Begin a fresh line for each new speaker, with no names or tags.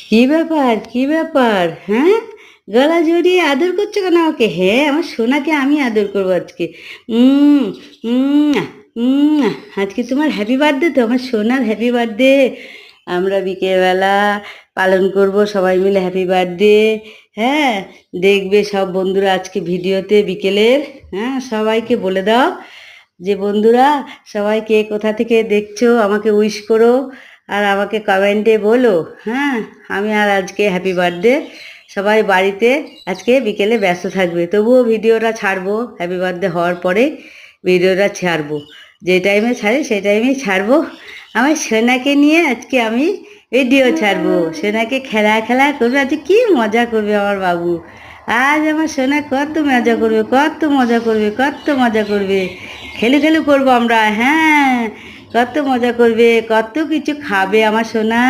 কি ব্যাপার কি ব্যাপার? হ্যাঁ, গলা জড়িয়ে আদর করছো কেন আমাকে? হ্যাঁ, আমার সোনাকে আমি আদর করবো আজকে। উম উম উম আজকে তোমার হ্যাপি বার্থডে তো, আমার সোনার হ্যাপি বার্থডে। আমরা বিকেলবেলা পালন করব সবাই মিলে হ্যাপি বার্থডে। হ্যাঁ, দেখবে সব বন্ধুরা আজকে ভিডিওতে বিকেলের। হ্যাঁ, সবাইকে বলে দাও যে বন্ধুরা সবাই কে কোথা থেকে দেখছো আমাকে উইশ করো, আর আমাকে কমেন্টে বলো। হ্যাঁ, আমি আর আজকে হ্যাপি বার্থডে, সবাই বাড়িতে আজকে বিকেলে ব্যস্ত থাকবে, তবুও ভিডিওটা ছাড়বো হ্যাপি বার্থডে হওয়ার পরে। ভিডিওটা ছাড়বো, যে টাইমে ছাড়ি সেই টাইমেই ছাড়বো। আমার সোনাকে নিয়ে আজকে আমি ভিডিও ছাড়বো, সোনাকে খেলা খেলা করবে, আজকে কি মজা করবে আমার বাবু। আজ আমার সোনা কত মজা করবে, কত মজা করবে, কত মজা করবে। খেলু খেলু করবো আমরা। হ্যাঁ, কত মজা করবে, কত কিছু খাবে আমার সোনা।